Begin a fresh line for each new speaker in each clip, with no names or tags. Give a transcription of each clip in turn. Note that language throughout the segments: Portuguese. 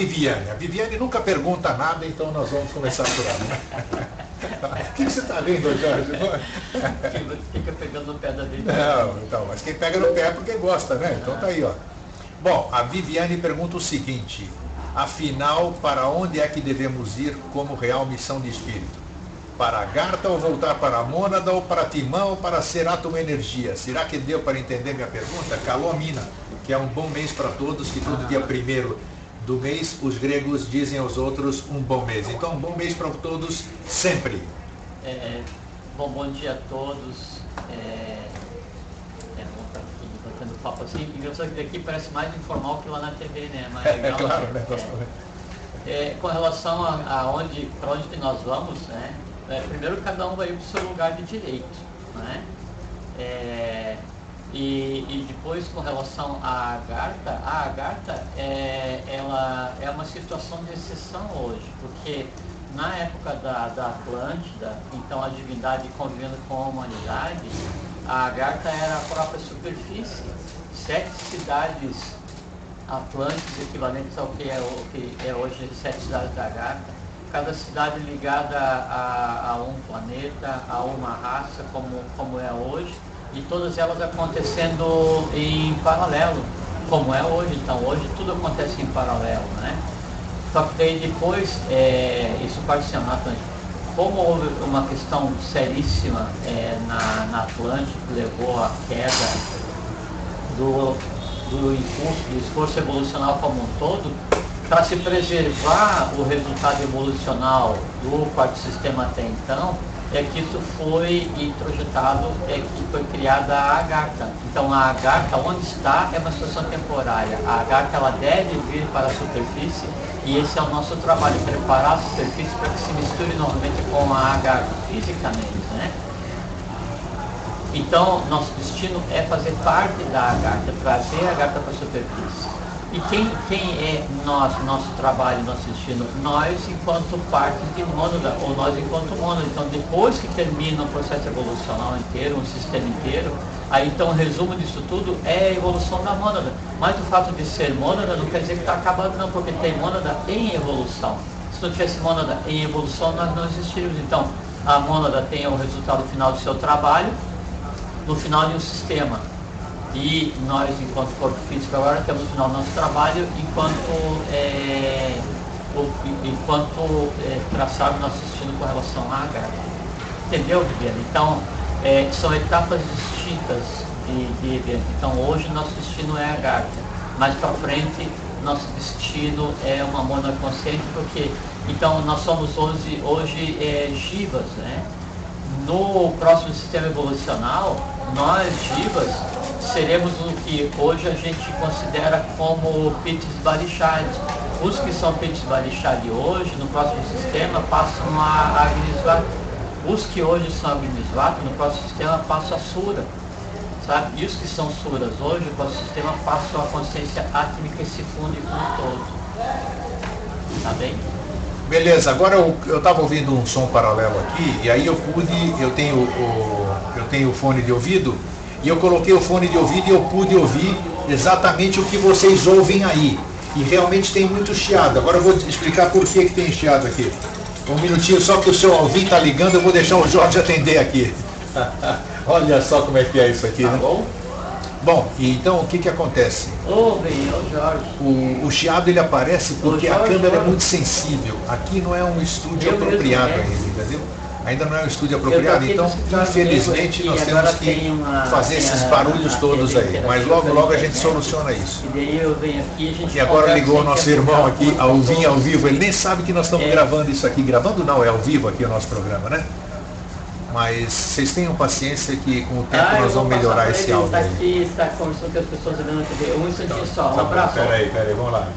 Viviane. A Viviane nunca pergunta nada, então nós vamos começar por ela. Né? O que você está rindo, Jorge?
Fica pegando no pé da Viviane.
Não, então, mas quem pega no pé é porque gosta, né? Então tá aí, ó. Bom, a Viviane pergunta o seguinte: afinal, para onde é que devemos ir como real missão de espírito? Para Agartha ou voltar para a Mônada ou para Timã ou para ser átomo energia? Será que deu para entender minha pergunta? Calomina, que é um bom mês para todos, que todo dia 1º do mês os gregos dizem aos outros um bom mês. Então, um bom mês para todos sempre.
Bom dia a todos. Bom estar aqui batendo papo assim. Engraçado que aqui parece mais informal que lá na TV, né? Mas legal,
claro, né?
Com relação a para onde que nós vamos, né? Primeiro cada um vai para o seu lugar de direito, né? E depois com relação à Agartha, ela é uma situação de exceção hoje, porque na época da Atlântida, então a divindade convivendo com a humanidade, a Agartha era a própria superfície, 7 cidades Atlântidas equivalentes ao que é hoje 7 cidades da Agartha, cada cidade ligada a um planeta, a uma raça, como é hoje, e todas elas acontecendo em paralelo, como é hoje. Então hoje tudo acontece em paralelo, né? Só que daí depois, isso pode ser na Atlântida, como houve uma questão seríssima na Atlântida, que levou à queda do esforço evolucional como um todo, para se preservar o resultado evolucional do quarto sistema até então, que isso foi introjetado, que foi criada a Agartha. Então a Agartha, onde está, é uma situação temporária. A Agartha, ela deve vir para a superfície, e esse é o nosso trabalho, preparar a superfície para que se misture novamente com a Agartha, fisicamente, né? Então, nosso destino é fazer parte da Agartha, trazer a Agartha para a superfície. E quem é nosso trabalho, nosso destino? Nós, enquanto parte de Mônada, ou nós enquanto Mônada. Então, depois que termina o processo evolucional inteiro, um sistema inteiro, aí então o resumo disso tudo é a evolução da Mônada. Mas o fato de ser Mônada não quer dizer que está acabado, não, porque tem Mônada em evolução. Se não tivesse Mônada em evolução, nós não existiríamos. Então, a Mônada tem o resultado final do seu trabalho, no final de um sistema. E nós, enquanto corpo físico, agora temos no final do nosso trabalho enquanto traçar o nosso destino com relação à Agartha. Entendeu, Viviane? Então, são etapas distintas de evento. Então, hoje nosso destino é a Agartha. Mais para frente, nosso destino é uma Mônada consciente, porque então nós somos hoje Jivas, né? No próximo sistema evolucional, nós, Jivas, seremos o que hoje a gente considera como Pits Barishad. Os que são Pits Barishad hoje, no próximo sistema, passam a Agnisvata. Os que hoje são Agnisvata, no próximo sistema, passam a Sura. Sabe? E os que são Suras hoje, no próximo sistema, passam a consciência átmica e se fundem com o todo. Tá bem?
Beleza, agora eu estava ouvindo um som paralelo aqui, e aí eu tenho o fone de ouvido, e eu coloquei o fone de ouvido e eu pude ouvir exatamente o que vocês ouvem aí. E realmente tem muito chiado. Agora eu vou explicar por que tem chiado aqui. Um minutinho, só que o seu Alvin está ligando, eu vou deixar o Jorge atender aqui. Olha só como é que é isso aqui, né?
Bom?
Bom, e então o que acontece?
Jorge.
O chiado ele aparece porque a câmera é muito sensível. Aqui não é um estúdio apropriado ainda, entendeu? Ainda não é um estúdio apropriado, então infelizmente nós temos que fazer esses barulhos todos aí. Mas logo a gente soluciona isso. E agora ligou o nosso irmão aqui, Alvin, ao vivo. Ele nem sabe que nós estamos gravando isso aqui. Gravando não, é ao vivo aqui o nosso programa, né? Mas vocês tenham paciência que com o tempo nós vamos melhorar esse áudio.
Está conversando com as pessoas ali na TV. Um instantinho só, um abraço.
Peraí, vamos lá.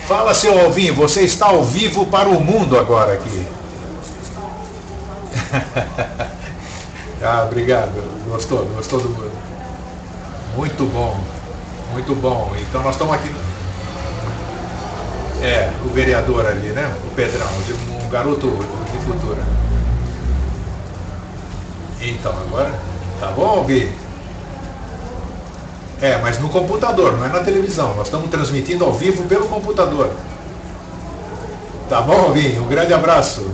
Fala, seu Alvin, você está ao vivo para o mundo agora aqui. Obrigado. Gostou do mundo. Muito bom. Então nós estamos aqui. O vereador ali, né? O Pedrão, um garoto de futuro. Então, agora, tá bom, Alvin? Mas no computador, não é na televisão. Nós estamos transmitindo ao vivo pelo computador. Tá bom, Alvin? Um grande abraço.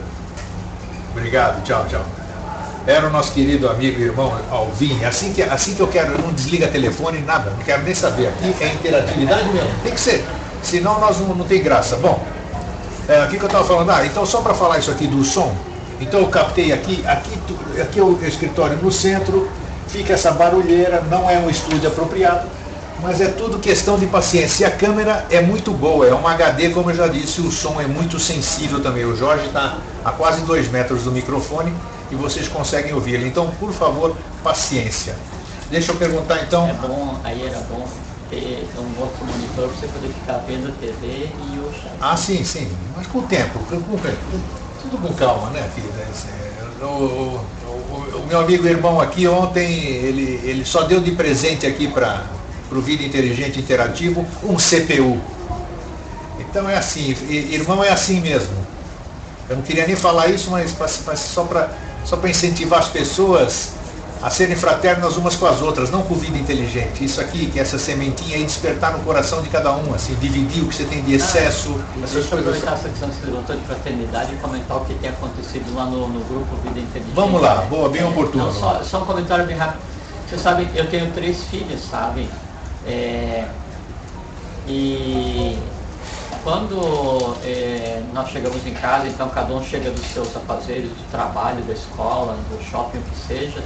Obrigado, tchau, tchau. Era o nosso querido amigo e irmão Alvin. Assim que eu quero, eu não desliga telefone, nada, não quero nem saber. Aqui é interatividade mesmo, tem que ser. Senão nós não tem graça. Bom, o que eu estava falando? Então só para falar isso aqui do som, então eu captei aqui é o escritório no centro, fica essa barulheira, não é um estúdio apropriado, mas é tudo questão de paciência. E a câmera é muito boa, é um HD, como eu já disse, o som é muito sensível também. O Jorge está a quase 2 metros do microfone e vocês conseguem ouvir ele. Então, por favor, paciência. Deixa eu perguntar então...
Aí era bom ter um outro monitor para você poder ficar vendo a TV e o chat.
Sim, mas com o tempo, tudo com calma, né, filho? O meu amigo irmão aqui ontem, ele só deu de presente aqui para o Vida Inteligente Interativo um CPU. Então é assim, irmão é assim mesmo. Eu não queria nem falar isso, mas só para incentivar as pessoas a serem fraternas umas com as outras, não com Vida Inteligente. Isso aqui, que essa sementinha aí despertar no coração de cada um, assim, dividir o que você tem de excesso.
Deixa eu aproveitar essa questão que você levantou de fraternidade e comentar o que tem acontecido lá no grupo Vida Inteligente.
Vamos lá, boa, bem oportuno.
Não, só um comentário bem rápido. Você sabe, eu tenho 3 filhas, sabe? E quando nós chegamos em casa, então cada um chega dos seus afazeres, do trabalho, da escola, do shopping, o que seja.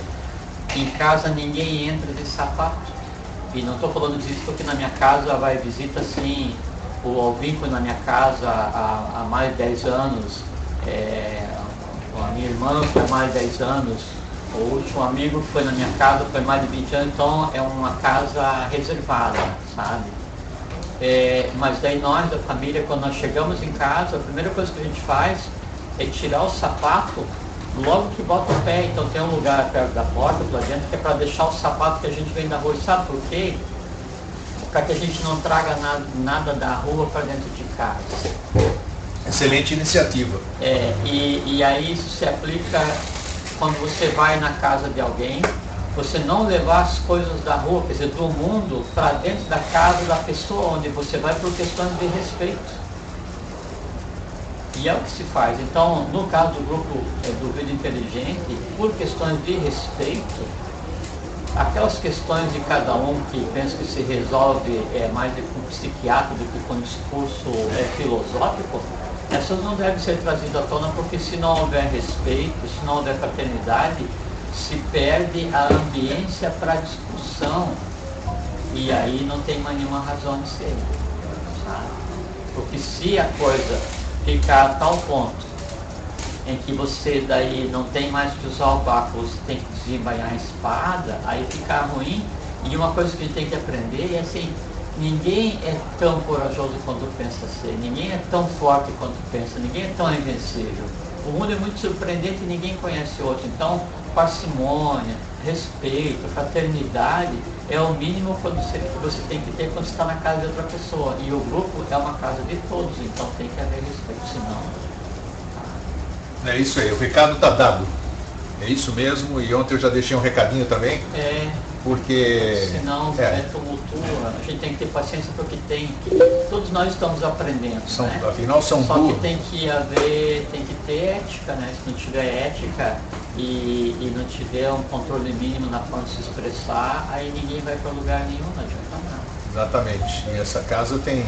Em casa ninguém entra de sapato. E não estou falando disso porque na minha casa vai visita assim, o Alvin foi na minha casa há mais de 10 anos, a minha irmã foi há mais de 10 anos, o último amigo que foi na minha casa foi mais de 20 anos, então é uma casa reservada, sabe? Mas daí nós da família, quando nós chegamos em casa, a primeira coisa que a gente faz é tirar o sapato logo que bota o pé. Então tem um lugar perto da porta, lá dentro, que é para deixar o sapato que a gente vem da rua. E sabe por quê? Para que a gente não traga nada da rua para dentro de casa.
Excelente iniciativa.
E aí isso se aplica quando você vai na casa de alguém, você não levar as coisas da rua, quer dizer, do mundo, para dentro da casa da pessoa onde você vai, por questões de respeito. E é o que se faz. Então, no caso do grupo do Vida Inteligente, por questões de respeito, aquelas questões de cada um que pensa que se resolve mais com psiquiatra do que com discurso filosófico, essas não devem ser trazidas à tona, porque se não houver respeito, se não houver fraternidade, se perde a ambiência para discussão. E aí não tem mais nenhuma razão de ser. Sabe? Porque se a coisa ficar a tal ponto em que você daí não tem mais que usar o báculo, você tem que desembainhar a espada, aí fica ruim. E uma coisa que a gente tem que aprender é assim, ninguém é tão corajoso quanto pensa ser, ninguém é tão forte quanto pensa, ninguém é tão invencível. O mundo é muito surpreendente e ninguém conhece o outro. Então, parcimônia, respeito, fraternidade é o mínimo que você tem que ter quando você está na casa de outra pessoa. E o grupo é uma casa de todos, então tem que haver respeito, senão...
É isso aí, o recado está dado. É isso mesmo, e ontem eu já deixei um recadinho também. Porque...
Senão tumultua, a gente tem que ter paciência porque todos nós estamos aprendendo.
Afinal são
Só que tem que ter ética, né? Se não tiver ética e não tiver um controle mínimo na forma de se expressar, aí ninguém vai para lugar nenhum, não adianta nada.
Exatamente. E essa casa tem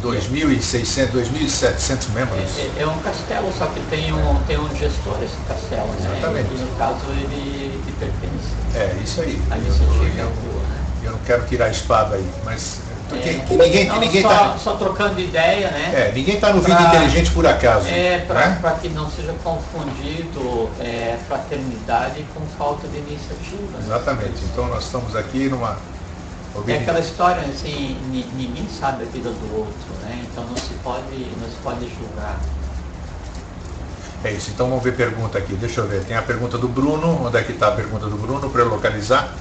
2.600, 2.700 membros.
É um castelo, só que tem um gestor esse castelo, né?
Exatamente.
E no caso ele pertence.
Isso aí.
A iniciativa é boa, né?
Eu não quero tirar a espada aí, mas ninguém
só trocando ideia, né?
Ninguém está no Vida Inteligente por acaso.
Para que não seja confundido fraternidade com falta de iniciativa.
Exatamente. Então nós estamos aqui numa...
É aquela história, assim, ninguém sabe a vida do outro, né? Então não se pode julgar.
É isso, então vamos ver pergunta aqui, deixa eu ver, tem a pergunta do Bruno, onde é que está a pergunta do Bruno para eu localizar?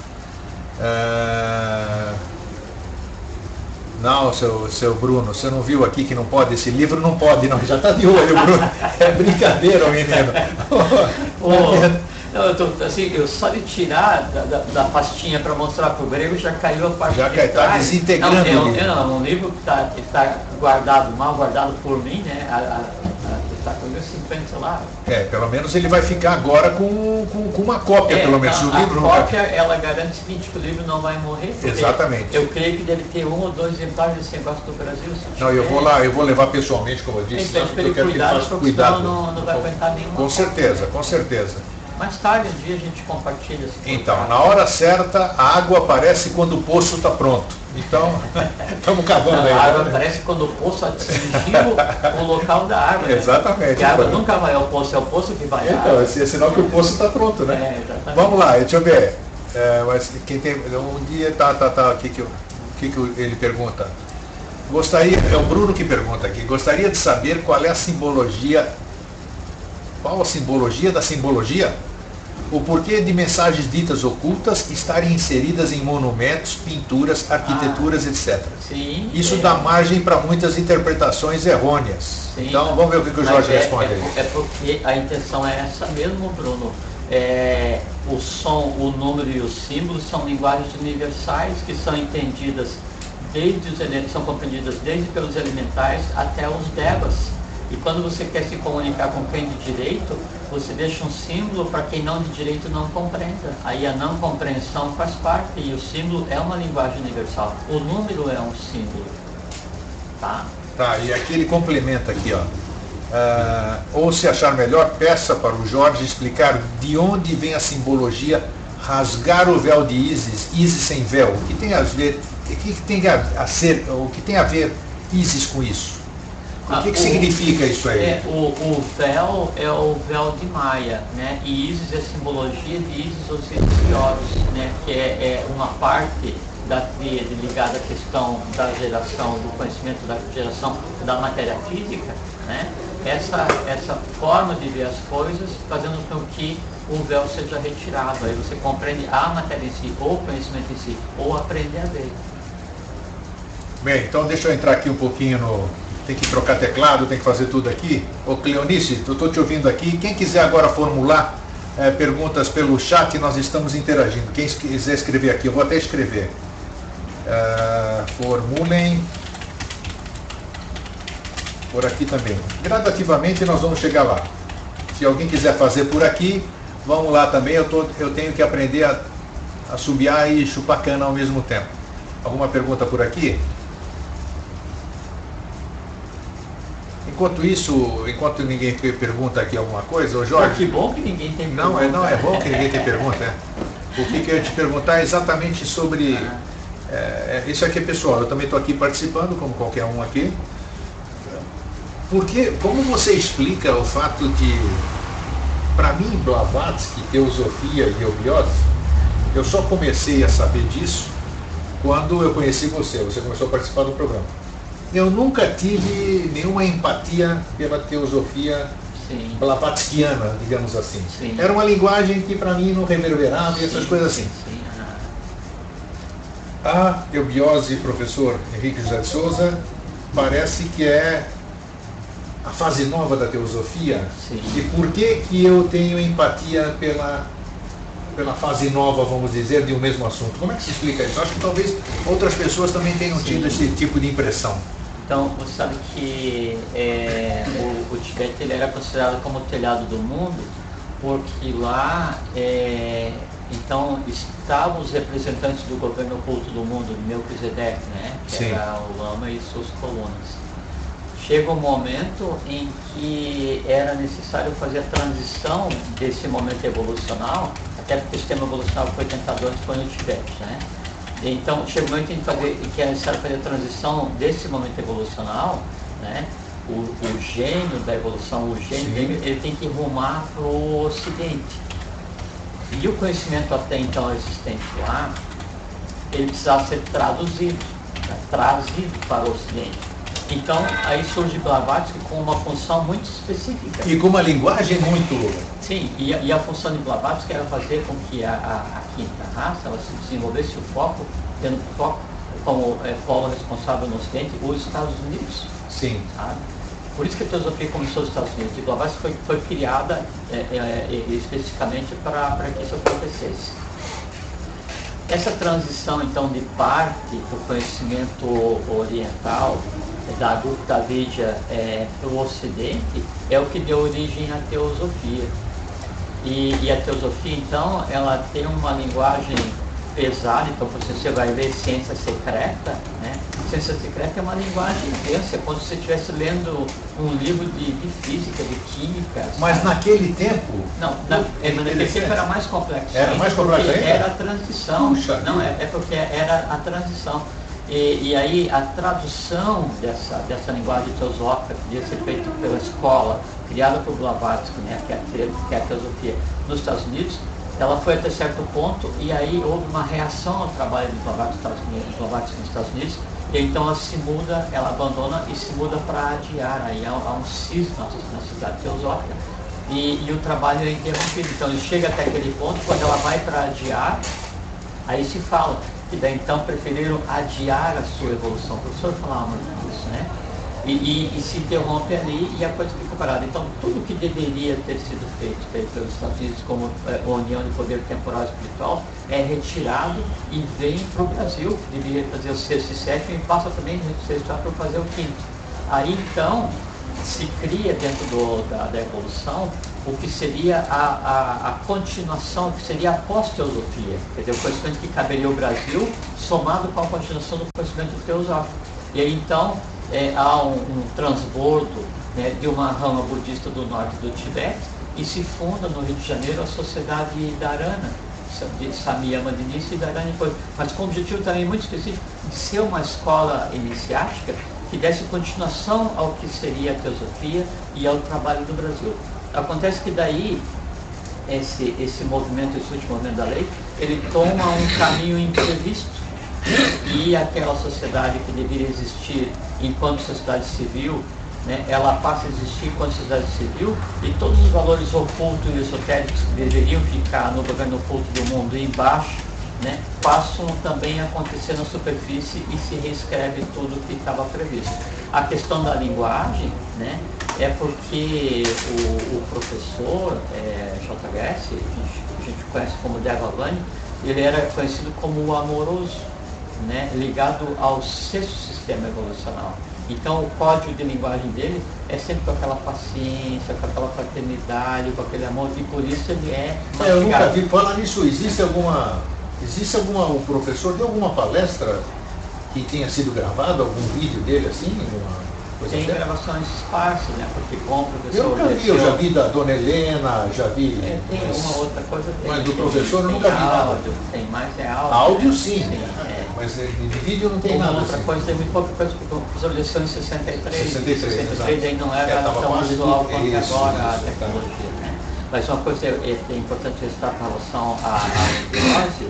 Não, seu Bruno, você não viu aqui que não pode, esse livro não pode, não, já está de olho, Bruno, é brincadeira, menino.
Não, assim, eu só de tirar da pastinha para mostrar para o grego já caiu a parte
já
de
está
trás.
desintegrando
não,
o livro.
É um livro que está guardado, mal guardado por mim, né? Está com 50 lá.
Pelo menos ele vai ficar agora com uma cópia, pelo menos. O livro
a cópia, ela garante o seguinte, que o livro não vai morrer.
Exatamente.
Eu creio que deve ter 1 ou 2 exemplares desse negócio do Brasil.
Não, eu vou lá, eu vou levar pessoalmente, como eu disse.
Então, eu quero que ele faça cuidado. Não vai aguentar nenhuma.
Com certeza, com certeza.
Mais tarde, um dia a gente compartilha.
Então, na hora certa, a água aparece quando o poço está pronto. Então, estamos cavando aí.
A água aparece quando o poço atingiu o local da água. Né?
Exatamente.
Porque a água nunca vai ao poço, é o poço que vai.
Então, esse é sinal que o poço está pronto, né? Vamos lá, deixa eu ver. Mas quem tem. Um dia o que ele pergunta? Gostaria, é o Bruno que pergunta aqui, gostaria de saber qual é a simbologia. Qual a simbologia da simbologia? O porquê de mensagens ditas ocultas estarem inseridas em monumentos, pinturas, arquiteturas, etc.
Sim,
isso dá margem para muitas interpretações errôneas.
Sim,
então vamos ver o que o Jorge responde aí.
É porque a intenção é essa mesmo, Bruno. O som, o número e os símbolos são linguagens universais que são entendidas são compreendidas desde pelos elementais até os devas. E quando você quer se comunicar com quem de direito, você deixa um símbolo para quem não de direito não compreenda. Aí a não compreensão faz parte, e o símbolo é uma linguagem universal. O número é um símbolo. Tá,
e aqui ele complementa aqui, ó. Ou se achar melhor, peça para o Jorge explicar de onde vem a simbologia rasgar o véu de Ísis, Ísis sem véu. O que tem a ver, o que tem a ver Ísis com isso? O que significa isso aí?
O véu é o véu de Maia, né? E Ísis é a simbologia de Ísis Osíris e Horus, né? Que é uma parte da tríade ligada à questão da geração, do conhecimento da geração da matéria física, né? Essa forma de ver as coisas fazendo com que o véu seja retirado. Aí você compreende a matéria em si, ou o conhecimento em si, ou aprender a ver.
Bem, então deixa eu entrar aqui um pouquinho Tem que trocar teclado, tem que fazer tudo aqui. Ô Cleonice, eu estou te ouvindo aqui. Quem quiser agora formular perguntas pelo chat, nós estamos interagindo. Quem quiser escrever aqui, eu vou até escrever. Formulem por aqui também. Gradativamente nós vamos chegar lá. Se alguém quiser fazer por aqui, vamos lá também. Eu tenho que aprender a assobiar e chupar cana ao mesmo tempo. Alguma pergunta por aqui? Enquanto ninguém pergunta aqui alguma coisa, ô Jorge...
Que bom que ninguém tem pergunta.
Não, é bom que ninguém tem pergunta. O que eu ia te perguntar é exatamente sobre... isso aqui é pessoal, eu também estou aqui participando, como qualquer um aqui. Como você explica o fato de... Para mim, Blavatsky, teosofia e eubiose, eu só comecei a saber disso quando eu conheci você começou a participar do programa. Eu nunca tive nenhuma empatia pela teosofia blavatskiana, digamos assim.
Sim.
Era uma linguagem que para mim não reverberava e essas coisas assim. A eubiose, professor Henrique José de Souza, parece que é a fase nova da teosofia.
Sim.
E por que eu tenho empatia pela fase nova, vamos dizer, de um mesmo assunto? Como é que se explica isso? Acho que talvez outras pessoas também tenham tido esse tipo de impressão.
Então, você sabe que o Tibete ele era considerado como o telhado do mundo, porque lá então estavam os representantes do governo oculto do mundo, Melquisedeque, né? Que era o Lama e suas colunas. Chega um momento em que era necessário fazer a transição desse momento evolucional, até porque o sistema evolucional foi tentado antes foi no Tibete, né? Então, chega um momento em que é necessário fazer a transição desse momento evolucional, né? O gênio da evolução, o gênio dele, ele tem que rumar para o Ocidente. E o conhecimento até então existente lá, ele precisava ser trazido para o Ocidente. Então, aí surge Blavatsky com uma função muito específica.
E com uma linguagem muito...
Sim, e a função de Blavatsky era fazer com que a quinta raça ela se desenvolvesse o foco, tendo foco como polo responsável no Ocidente, os Estados Unidos.
Sim.
Sabe? Por isso que a teosofia começou nos Estados Unidos. E Blavatsky foi criada especificamente para que isso acontecesse. Essa transição, então, de parte do conhecimento oriental, da Gupta Vidya para o Ocidente, é o que deu origem à teosofia. E a teosofia, então, ela tem uma linguagem pesada. Então, você vai ver ciência secreta, né? Ciência secreta é uma linguagem densa, como se você estivesse lendo um livro de física, de química.
Mas naquele tempo...
Naquele tempo era mais complexo.
Era mais complexo ainda?
Era a transição.
Puxa,
não, é porque era a transição. E aí a tradução dessa linguagem teosófica que devia ser feita pela escola, criada por Blavatsky, né, que é a teosofia, nos Estados Unidos, ela foi até certo ponto, e aí houve uma reação ao trabalho de Blavatsky nos Estados Unidos, e então ela se muda, ela abandona e se muda para Adyar. Aí há um cisma na sociedade teosófica, e o trabalho é interrompido. Então ele chega até aquele ponto, quando ela vai para Adyar, aí se fala que daí então preferiram adiar a sua evolução. O professor falava muito disso, né? E se interrompe ali e a coisa fica parada. Então, tudo que deveria ter sido feito pelos Estados Unidos como união de poder temporal e espiritual é retirado e vem para o Brasil, que deveria fazer o sexto e sétimo, e passa também o sexto para fazer o quinto. Aí, então, se cria dentro da evolução o que seria a continuação, o que seria a pós-teosofia, quer dizer, o conhecimento que caberia ao Brasil, somado com a continuação do conhecimento teosófico. E aí, então, há um transbordo, né, de uma rama budista do norte do Tibete, e se funda no Rio de Janeiro a Sociedade Dharana, de Samyama de início e Dharana depois, mas com o objetivo também muito específico de ser uma escola iniciática que desse continuação ao que seria a teosofia e ao trabalho do Brasil. Acontece que daí, esse movimento, esse último movimento da lei, ele toma um caminho imprevisto, e aquela sociedade que deveria existir enquanto sociedade civil, né, ela passa a existir enquanto sociedade civil, e todos os valores ocultos e esotéricos que deveriam ficar no governo oculto do mundo embaixo, né, passam também a acontecer na superfície e se reescreve tudo que estava previsto. A questão da linguagem, né, é porque o professor JHS, a gente conhece como Devavani, ele era conhecido como o amoroso, né, ligado ao sexto sistema evolucional. Então o código de linguagem dele é sempre com aquela paciência, com aquela fraternidade, com aquele amor, e por isso ele é
eu nunca vi. Falar nisso, o professor deu alguma palestra que tenha sido gravada, algum vídeo dele assim?
Tem gravações esparsas, né? Porque com o professor...
Eu nunca vi, eu já vi da Dona Helena, já vi...
tem uma outra coisa...
Mas do professor eu nunca vi nada.
Tem mais, áudio.
Áudio sim, mas de vídeo não tem nada.
Outra coisa, tem muito pouca coisa, porque o professor desceu em 63, aí não era
tão
visual quanto agora a tecnologia, né? Mas uma coisa importante ressaltar com relação à hipnose,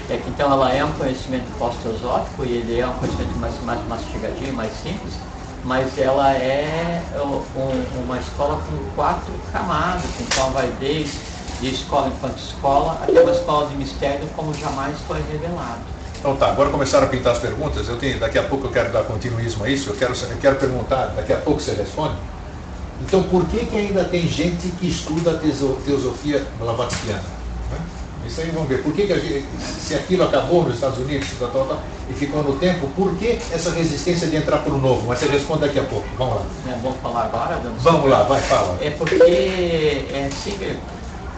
é que então ela é um conhecimento pós-teosófico, e ele é um conhecimento mais mastigadinho, mais simples, mas ela é uma escola com 4 camadas, então vai desde escola enquanto escola até uma escola de mistério como jamais foi revelado.
Então tá, agora começaram a pintar as perguntas. Daqui a pouco eu quero dar continuismo a isso, eu quero perguntar, daqui a pouco você responde. Então por que ainda tem gente que estuda a teosofia blavatskiana? Isso aí vamos ver. Por que se aquilo acabou nos Estados Unidos e ficou no tempo, por que essa resistência de entrar para o novo? Mas você responde daqui a pouco. Vamos lá.
Vamos falar agora?
Vamos lá, vai, fala.
É porque,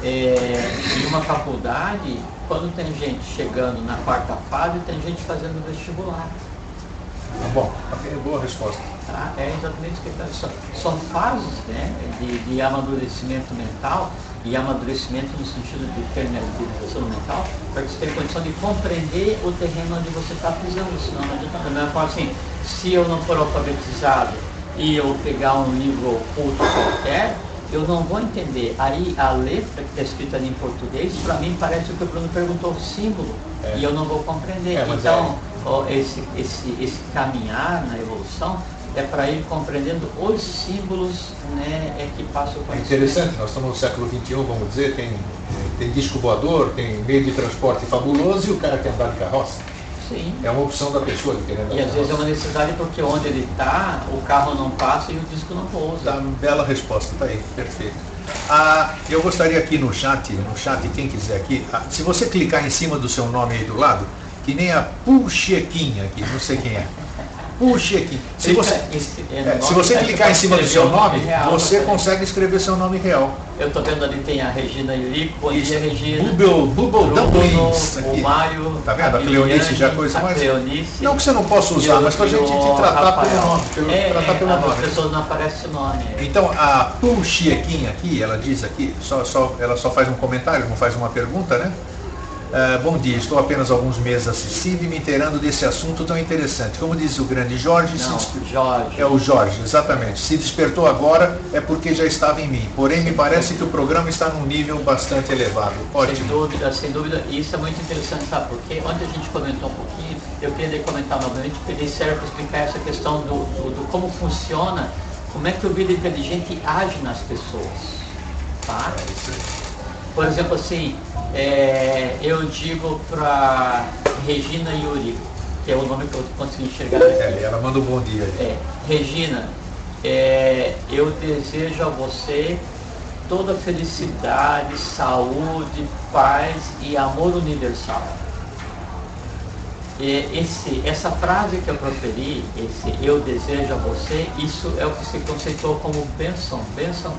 em uma faculdade, quando tem gente chegando na 4ª fase, tem gente fazendo vestibular.
Bom, boa resposta.
Tá? É exatamente isso que ele está. São fases, né, de amadurecimento mental, e amadurecimento no sentido de permeabilização mental, para que você tenha condição de compreender o terreno onde você está pisando, senão não adianta. Da mesma forma, assim, se eu não for alfabetizado e eu pegar um livro oculto qualquer, eu não vou entender. Aí a letra que está escrita ali em português, para mim parece o que o Bruno perguntou, símbolo, e eu não vou compreender. Então, esse caminhar na evolução é para ir compreendendo os símbolos, né, que passam o conhecimento.
É interessante, nós estamos no século XXI, vamos dizer, tem disco voador, tem meio de transporte fabuloso, e o cara quer andar de carroça.
Sim.
É uma opção da pessoa de querer.
E às vezes é uma necessidade porque onde ele está, o carro não passa e o disco não pousa.
Tá, bela resposta, tá aí, perfeito. Eu gostaria aqui no chat, quem quiser aqui, se você clicar em cima do seu nome aí do lado, que nem a Puxequinha aqui, não sei quem é. Puxequinha. Se você clicar em cima do seu nome, você consegue escrever seu nome real.
Eu estou vendo ali, tem a Regina Yurico, bom dia Regina.
O
Mário.
Tá vendo? A Cleonice já é coisa mais.
Cleonice,
não que você não possa usar, mas para a gente te tratar pelo nome. Tratar pelo nome.
As pessoas não aparecem o nome.
Então a Puxequinha aqui, ela diz aqui, ela só faz um comentário, não faz uma pergunta, né? Bom dia, estou apenas alguns meses assistindo e me inteirando desse assunto tão interessante. Como diz o grande Jorge...
Jorge.
É o Jorge, exatamente. Se despertou agora é porque já estava em mim. Porém, me parece que o programa está num nível bastante elevado. Ótimo.
Sem dúvida. E isso é muito interessante, sabe por quê? Ontem a gente comentou um pouquinho, eu queria comentar novamente, porque serve para explicar essa questão do como funciona, como é que o vida inteligente age nas pessoas. Tá? Por exemplo, assim, eu digo para Regina Yuri, que é o nome que eu consegui enxergar aqui.
Ela manda um bom dia aí.
Regina, eu desejo a você toda felicidade, saúde, paz e amor universal. Essa frase que eu proferi, esse eu desejo a você, isso é o que se conceitou como bênção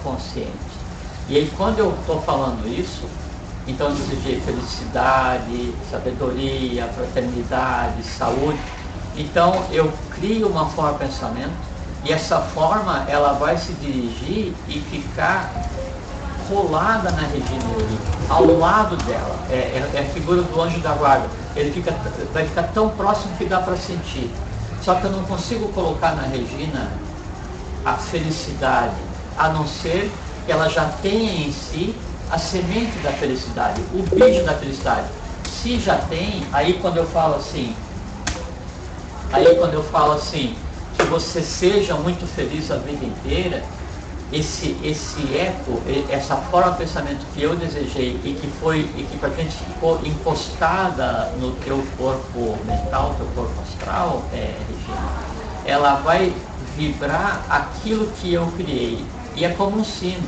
consciente. E aí quando eu estou falando isso, então eu desejei felicidade, sabedoria, fraternidade, saúde. Então eu crio uma forma de pensamento e essa forma ela vai se dirigir e ficar colada na Regina Yuri, ao lado dela. É a figura do anjo da guarda. Ele vai ficar tão próximo que dá para sentir. Só que eu não consigo colocar na Regina a felicidade, a não ser que ela já tenha em si a semente da felicidade, o beijo da felicidade. Se já tem, aí quando eu falo assim, que você seja muito feliz a vida inteira, esse eco, essa forma de pensamento que eu desejei e que praticamente ficou encostada no teu corpo mental, teu corpo astral, Regina, ela vai vibrar aquilo que eu criei. E é como um sino.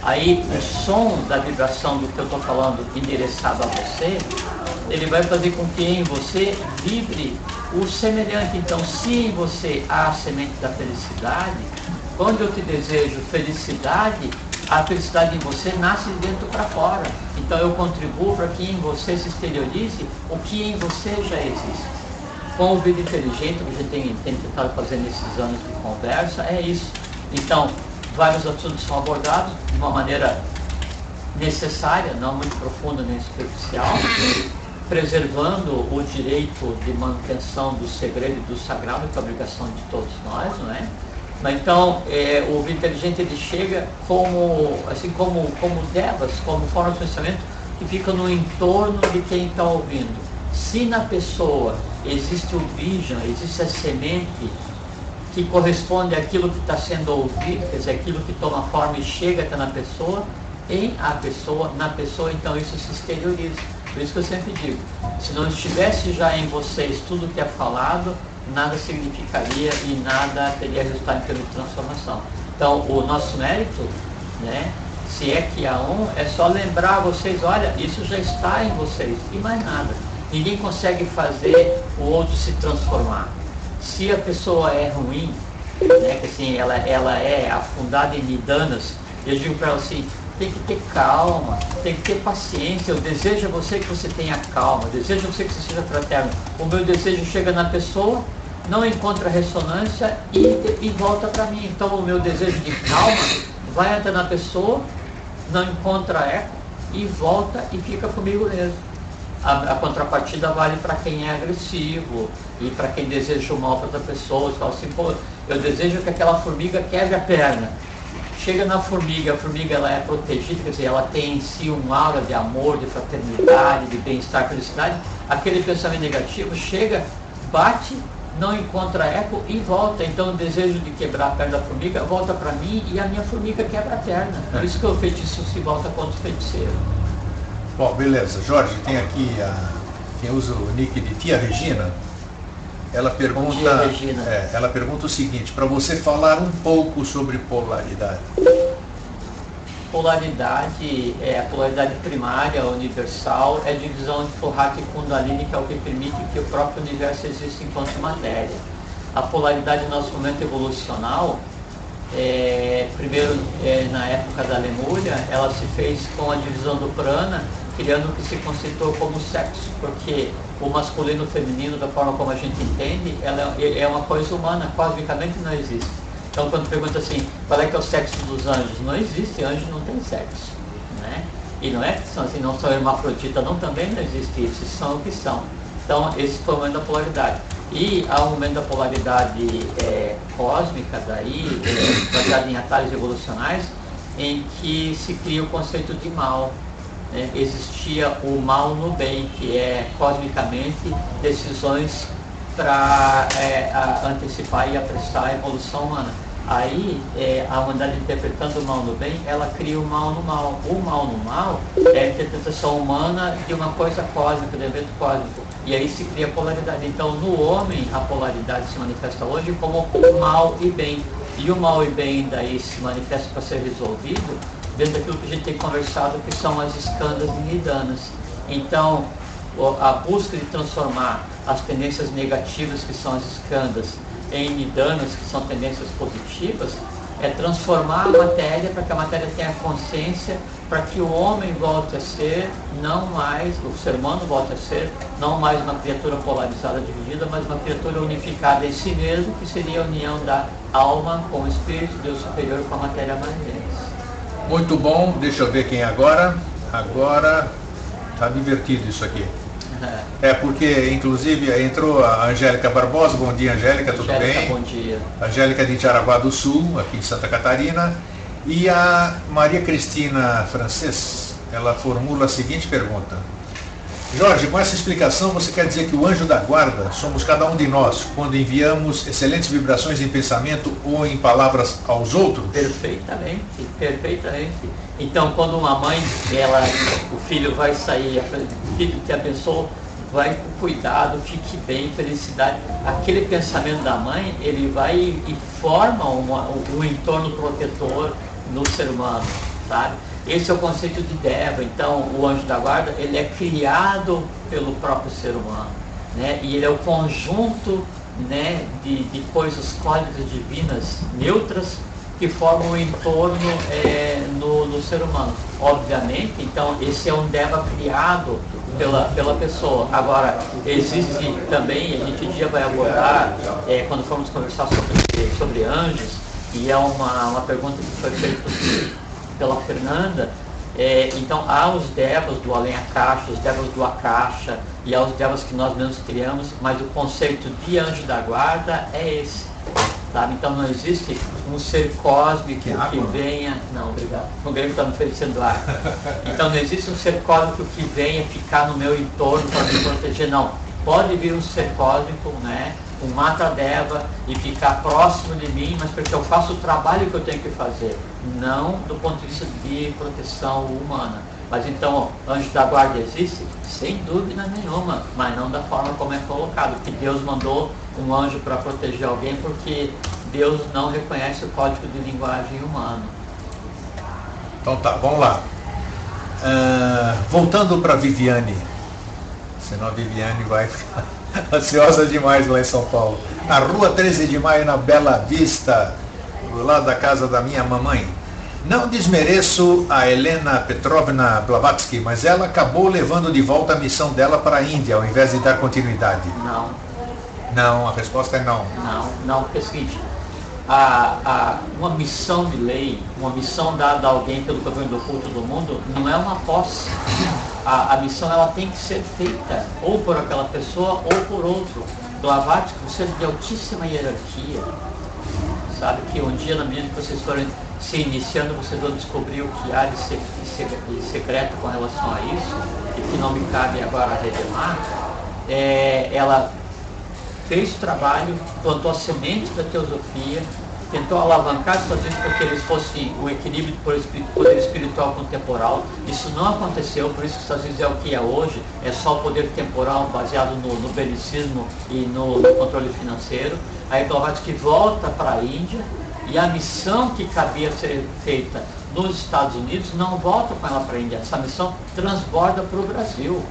Aí o som da vibração do que eu estou falando endereçado a você, ele vai fazer com que em você vibre o semelhante. Então, se em você há a semente da felicidade, quando eu te desejo felicidade, a felicidade em você nasce de dentro para fora. Então eu contribuo para que em você se exteriorize o que em você já existe. Com o Vida Inteligente, o que a gente tem tentado fazer nesses anos de conversa, é isso. Então, vários assuntos são abordados de uma maneira necessária, não muito profunda nem superficial, preservando o direito de manutenção do segredo e do sagrado, que é a obrigação de todos nós, não é? Mas então, o Vida Inteligente ele chega como devas, como forma de pensamento que fica no entorno de quem está ouvindo. Se na pessoa existe o vision, existe a semente que corresponde àquilo que está sendo ouvido, quer dizer, aquilo que toma forma e chega até na pessoa, na pessoa, então isso se exterioriza. Por isso que eu sempre digo, se não estivesse já em vocês tudo que é falado, nada significaria e nada teria resultado em termos de transformação. Então, o nosso mérito, né, se é que há é só lembrar vocês, olha, isso já está em vocês, e mais nada. Ninguém consegue fazer o outro se transformar. Se a pessoa é ruim, né, que assim, ela é afundada em midanas, eu digo para ela assim, tem que ter calma, tem que ter paciência. Eu desejo a você que você tenha calma, eu desejo a você que você seja fraterno. O meu desejo chega na pessoa, não encontra ressonância e volta para mim. Então o meu desejo de calma vai até na pessoa, não encontra eco e volta e fica comigo mesmo. A contrapartida vale para quem é agressivo e para quem deseja o mal para outra pessoa. Fala assim, pô, eu desejo que aquela formiga quebre a perna. Chega na formiga, a formiga ela é protegida, quer dizer, ela tem em si um aura de amor, de fraternidade, de bem-estar, felicidade. Aquele pensamento negativo chega, bate, não encontra eco e volta. Então o desejo de quebrar a perna da formiga volta para mim e a minha formiga quebra a perna. Por isso que o feitiço se volta contra o feiticeiro.
Bom, beleza. Jorge, tem aqui quem usa o nick de Tia Regina. ela pergunta,
dia, Regina.
Ela pergunta o seguinte, para você falar um pouco sobre polaridade.
Polaridade, a polaridade primária, universal, é a divisão de Fourier e Kundalini, que é o que permite que o próprio universo exista enquanto matéria. A polaridade, no nosso momento evolucional, primeiro na época da Lemúria, ela se fez com a divisão do prana, criando o que se conceitou como sexo, porque o masculino e o feminino, da forma como a gente entende, ela é uma coisa humana, cosmicamente não existe. Então, quando pergunta assim, qual é que é o sexo dos anjos? Não existe, anjo não tem sexo, né? E não é que são assim, não são hermafroditas, não, também não existe isso, são o que são. Então, esse foi o momento da polaridade. E há um momento da polaridade cósmica, daí, baseado em atalhos evolucionais, em que se cria o conceito de mal. Existia o mal no bem, que é, cosmicamente, decisões para antecipar e apressar a evolução humana. Aí, a humanidade interpretando o mal no bem, ela cria o mal no mal. O mal no mal é a interpretação humana de uma coisa cósmica, de evento cósmico. E aí se cria polaridade. Então, no homem, a polaridade se manifesta hoje como mal e bem. E o mal e bem daí se manifesta para ser resolvido dentro daquilo que a gente tem conversado, que são as escandas nidanas. Então, a busca de transformar as tendências negativas, que são as escandas, em nidanas, que são tendências positivas, é transformar a matéria para que a matéria tenha consciência, para que o homem volte a ser, não mais, o ser humano volte a ser, não mais uma criatura polarizada, dividida, mas uma criatura unificada em si mesmo, que seria a união da alma com o espírito, Deus superior com a matéria mais densa.
Muito bom, deixa eu ver quem é agora. Agora está divertido isso aqui. Porque, inclusive, entrou a Angélica Barbosa. Bom dia, Angélica, tudo bem?
Bom dia.
Angélica de Jaraguá do Sul, aqui em Santa Catarina. E a Maria Cristina Francês, ela formula a seguinte pergunta. Jorge, com essa explicação, você quer dizer que o anjo da guarda somos cada um de nós, quando enviamos excelentes vibrações em pensamento ou em palavras aos outros?
Perfeitamente, perfeitamente. Então, quando uma mãe, o filho vai sair, o filho te abençoou, vai com cuidado, fique bem, felicidade. Aquele pensamento da mãe, ele vai e forma um entorno protetor no ser humano, sabe? Esse é o conceito de Deva. Então, o anjo da guarda, ele é criado pelo próprio ser humano, né? E ele é o conjunto, né, de coisas cósmicas divinas, neutras, que formam um entorno no ser humano. Obviamente, então, esse é um Deva criado pela pessoa. Agora, existe também, a gente um dia vai abordar, quando formos conversar sobre anjos, e é uma pergunta que foi feita pela Fernanda, então há os devas do além-akasha, os devas do akasha, e há os devas que nós mesmos criamos, mas o conceito de anjo da guarda é esse, sabe? Então não existe um ser cósmico que venha... Não, obrigado, o Grêmio está me oferecendo água. Então não existe um ser cósmico que venha ficar no meu entorno para me proteger, não. Pode vir um ser cósmico, né, um mata-deva, e ficar próximo de mim, mas porque eu faço o trabalho que eu tenho que fazer, não do ponto de vista de proteção humana. Mas então, anjo da guarda existe? Sem dúvida nenhuma, mas não da forma como é colocado, que Deus mandou um anjo para proteger alguém, porque Deus não reconhece o código de linguagem humano.
Então tá, vamos lá. Voltando para Viviane, senão a Viviane vai ficar ansiosa demais lá em São Paulo. Na rua 13 de Maio, na Bela Vista, do lado da casa da minha mamãe. Não desmereço a Helena Petrovna Blavatsky, mas ela acabou levando de volta a missão dela para a Índia, ao invés de dar continuidade.
Não.
Não, a resposta é não.
Não, porque é o seguinte, uma missão de lei, uma missão dada a alguém pelo governo oculto do mundo, não é uma posse. A missão, ela tem que ser feita ou por aquela pessoa ou por outro. Blavatsky, você é de altíssima hierarquia, sabe que um dia, na medida que vocês forem se iniciando, vocês vão descobrir o que há de secreto com relação a isso, e que não me cabe agora revelar. Ela fez o trabalho, plantou a semente da teosofia, tentou alavancar os Estados Unidos para que eles fossem o equilíbrio do poder espiritual com o temporal. Isso não aconteceu, por isso que os Estados Unidos é o que é hoje, é só o poder temporal baseado no belicismo e no controle financeiro. Aí Blavatsky volta para a Índia e a missão que cabia ser feita nos Estados Unidos não volta com ela para a Índia, essa missão transborda para o Brasil.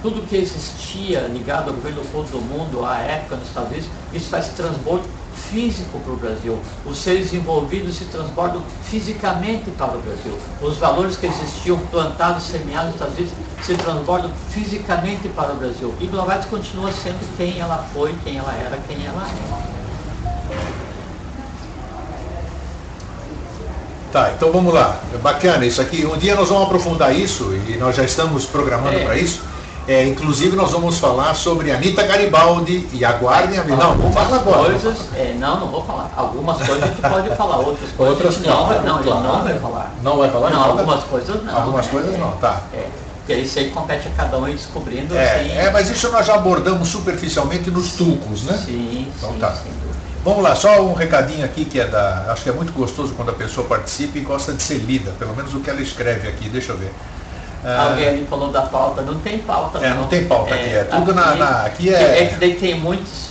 Tudo que existia ligado ao governo do mundo à época nos Estados Unidos, isso faz transbordo físico para o Brasil. Os seres envolvidos se transbordam fisicamente para o Brasil. Os valores que existiam plantados, semeados nos Estados Unidos, se transbordam fisicamente para o Brasil. E Blavatsky continua sendo quem ela foi, quem ela era, quem ela é.
Tá, então vamos lá. Bacana isso aqui. Um dia nós vamos aprofundar isso e nós já estamos programando para isso. Inclusive nós vamos falar sobre Anita Garibaldi e aguardem a... Não, vamos falar agora.
Coisas, não vou falar. Algumas coisas a gente pode falar, outras coisas não vai falar.
Não vai falar?
Não, algumas coisas não.
Algumas coisas não, tá.
Porque isso aí compete a cada um ir descobrindo.
Mas isso nós já abordamos superficialmente nos tulcos, né?
Sim,
então,
sim,
tá.
sim.
Vamos lá, só um recadinho aqui que acho que é muito gostoso quando a pessoa participa e gosta de ser lida, pelo menos o que ela escreve aqui, deixa eu ver.
Alguém falou da pauta, não tem pauta.
Não tem pauta aqui, é tudo aqui
É que daí tem muitos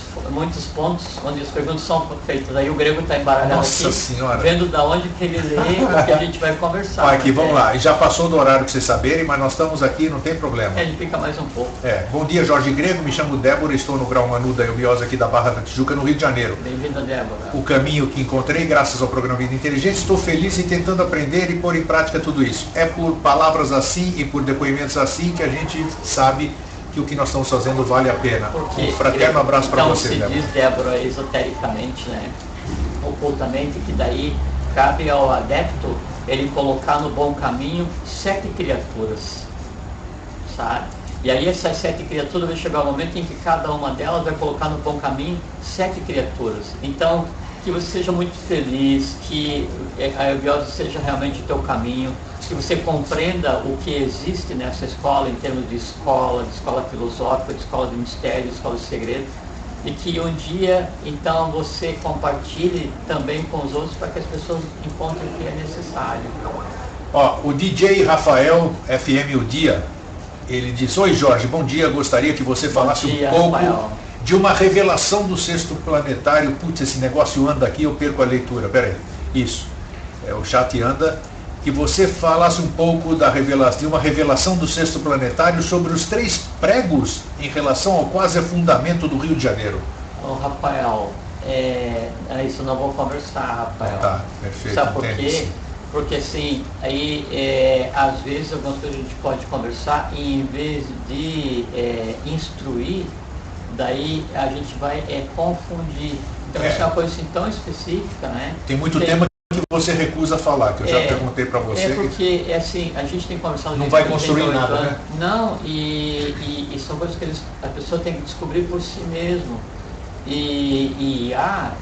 pontos onde as perguntas são feitas, aí o grego está embaralhado.
Nossa
aqui,
senhora.
Vendo da onde que ele lê, o que a gente vai conversar.
Aqui, vamos lá, e já passou do horário para vocês saberem, mas nós estamos aqui, não tem problema.
A gente fica mais um pouco.
Bom dia, Jorge Grego, me chamo Débora, estou no Grau Manu da Eubiosa aqui da Barra da Tijuca, no Rio de Janeiro.
Bem-vinda, Débora.
O caminho que encontrei, graças ao programa Vida Inteligente, estou feliz e tentando aprender e pôr em prática tudo isso. É por palavras assim e por depoimentos assim que a gente sabe que o que nós estamos fazendo vale a pena.
Porque,
um fraterno abraço para você,
Débora. Então se diz, Débora, esotericamente, né, ocultamente, que daí cabe ao adepto ele colocar no bom caminho 7 criaturas, sabe? E aí essas 7 criaturas vai chegar o momento em que cada uma delas vai colocar no bom caminho 7 criaturas. Então, que você seja muito feliz, que a eubiose seja realmente o teu caminho, que você compreenda o que existe nessa escola em termos de escola filosófica, de escola de mistério, de escola de segredo, e que um dia, então, você compartilhe também com os outros para que as pessoas encontrem o que é necessário.
O DJ Rafael FM O Dia, ele diz: oi Jorge, bom dia, gostaria que você falasse um pouco
Rafael,
de uma revelação do sexto planetário. Putz, esse negócio anda aqui, eu perco a leitura, peraí, isso, o chat anda. Que você falasse um pouco de uma revelação do sexto planetário sobre os 3 pregos em relação ao quase afundamento do Rio de Janeiro.
Rafael, isso eu não vou conversar, Rafael.
Tá, perfeito.
Sabe por quê? Porque assim, aí às vezes algumas coisas a gente pode conversar e em vez de instruir, daí a gente vai confundir. Então isso é uma coisa assim tão específica, né?
Tem muito tema que você recusa falar, que eu já perguntei para você.
Porque assim, a gente tem conversado...
Não vai construir nada, né?
Não, e são coisas que a pessoa tem que descobrir por si mesmo.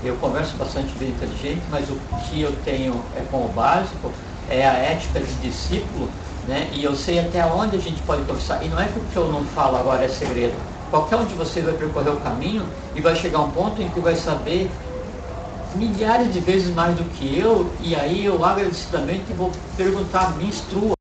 Eu converso bastante bem inteligente, mas o que eu tenho como básico é a ética de discípulo, né? E eu sei até onde a gente pode conversar. E não é que o que eu não falo agora é segredo. Qualquer um de vocês vai percorrer o caminho e vai chegar a um ponto em que vai saber milhares de vezes mais do que eu, e aí eu agradecidamente vou perguntar, me instrua,